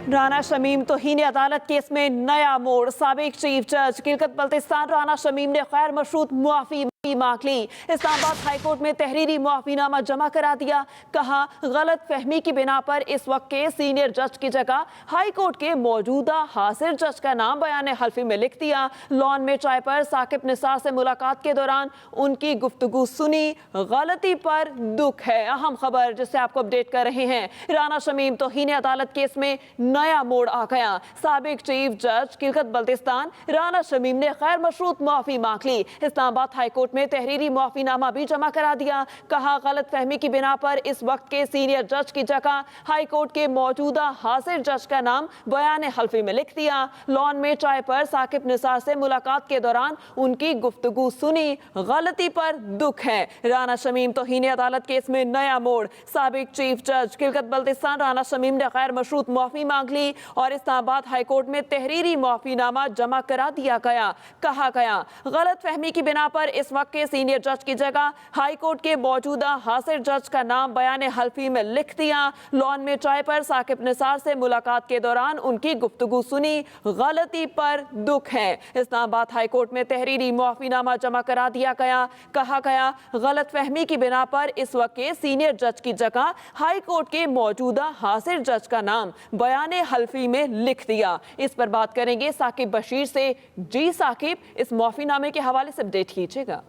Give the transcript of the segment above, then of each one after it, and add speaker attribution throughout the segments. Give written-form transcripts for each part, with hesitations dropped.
Speaker 1: राना शमीम तौहीन अदालत केस में नया मोड़। साबिक चीफ जज खिलकत बल्तिस्तान राना शमीम ने गैर मशरूत मुआफी मांग ली। इस्लामाबाद हाई कोर्ट में तहरीरी मुआफीनामा जमा करा दिया। कहा, गलत फहमी की बिना पर इस वक्त के सीनियर जज की जगह हाई कोर्ट के मौजूदा हाजिर जज का नाम बयान हल्फी में लिख दिया। लॉन में चाय पर साकिब निसार से मुलाकात के दौरान उनकी गुफ्तगू सुनी। गलती पर दुख है। अहम खबर जिसे आपको अपडेट कर रहे हैं। राना शमीम तौहीन अदालत केस में नया मोड़ आ गया। साबिक चीफ जज खिलकत बल्तिस्तान राना शमीम ने गैर मशरूत मुआफी मांग ली। इस्लामाबाद हाई कोर्ट में तहरीरी मुआफीनामा भी जमा करा दिया। कहा, गलत फहमी की बिना पर इस वक्त के सीनियर जज की जगह हाई कोर्ट के मौजूदा हाजिर जज का नाम बयान हल्फी में लिख दिया। लॉन में चाय पर साकिब निसार से मुलाकात के दौरान उनकी गुफ्तगू सुनी। गलती पर दुख है। राना शमीम तौहीन अदालत केस में नया मोड़। साबिक चीफ जज खिलकत बल्तिस्तान राना शमीम ने गैर मशरूत मुआफी मांग ली और इस्लामाबाद हाई कोर्ट में तहरीरी मुआफीनामा जमा करा दिया गया। कहा गया, गलत फहमी की बिना पर इस वक्त के सीनियर जज की जगह हाई कोर्ट के मौजूदा हाजिर जज का नाम बयान हल्फी में लिख दिया। लॉन में चाय पर साकिब निसार से मुलाकात के दौरान उनकी गुफ्तगू सुनी। गलती पर दुख है। इस्लामाबाद हाई कोर्ट में तहरीरी मुआफीनामा जमा करा दिया गया। कहा गया, गलत फहमी की बिना पर इस वक्त के सीनियर जज की जगह हाई कोर्ट के मौजूदा हाजिर जज का नाम बयान हल्फी में लिख दिया। इस पर बात करेंगे साकिब बशीर से। जी साकिब, इस मुआफीनामे के हवाले से अपडेट कीजिएगा।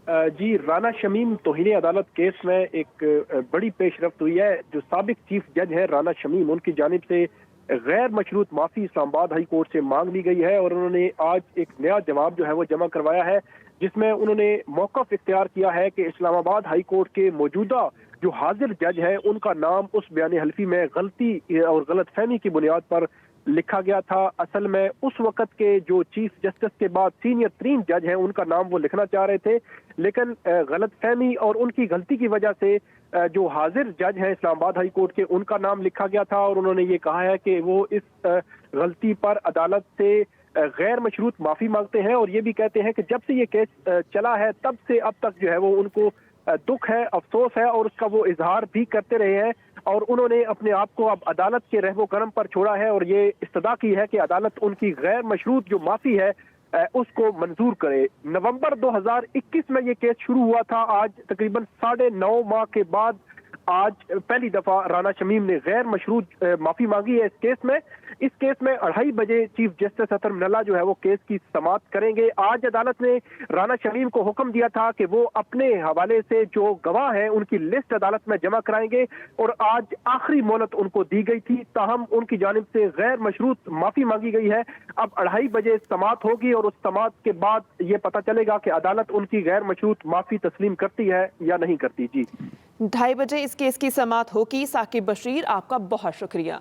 Speaker 2: जी, राना शमीम तौहीन अदालत केस में एक बड़ी पेशरफ्त हुई है। जो साबिक चीफ जज है राना शमीम, उनकी जानिब से गैर मशरूत माफी इस्लामाबाद हाई कोर्ट से मांग ली गई है और उन्होंने आज एक नया जवाब जो है वो जमा करवाया है, जिसमें उन्होंने मौक़िफ़ इख्तियार किया है कि इस्लामाबाद हाई कोर्ट के मौजूदा जो हाजिर जज है उनका नाम उस बयान हल्फी में गलती और गलत फहमी की बुनियाद पर लिखा गया था। असल में उस वक्त के जो चीफ जस्टिस के बाद सीनियर तरीन जज हैं उनका नाम वो लिखना चाह रहे थे, लेकिन गलत फहमी और उनकी गलती की वजह से जो हाजिर जज हैं इस्लामाबाद हाई कोर्ट के उनका नाम लिखा गया था और उन्होंने ये कहा है कि वो इस गलती पर अदालत से गैर मशरूत माफी मांगते हैं और ये भी कहते हैं कि जब से ये केस चला है तब से अब तक जो है वो उनको दुख है, अफसोस है और उसका वो इजहार भी करते रहे हैं और उन्होंने अपने आप को अब अदालत के रहमो करम पर छोड़ा है और ये इस्तदा की है कि अदालत उनकी गैर मशरूत जो माफी है उसको मंजूर करे। नवंबर 2021 में ये केस शुरू हुआ था। आज तकरीबन 9.5 माह के बाद आज पहली दफा राना शमीम ने गैर मशरूत माफी मांगी है इस केस में। इस केस में 2:30 बजे चीफ जस्टिस अतर मिनल्ला जो है वो केस की समाअत करेंगे। आज अदालत ने राना शमीम को हुक्म दिया था कि वो अपने हवाले से जो गवाह हैं उनकी लिस्ट अदालत में जमा कराएंगे और आज आखिरी मोहलत उनको दी गई थी, ताहम उनकी जानिब से गैर मशरूत माफी मांगी गई है। अब 2:30 बजे समाअत होगी और उस समाअत के बाद ये पता चलेगा कि अदालत उनकी गैर मशरूत माफी तस्लीम करती है या नहीं करती। जी,
Speaker 1: 2:30 बजे इस केस की समाअत होगी। साकिब बशीर, आपका बहुत शुक्रिया।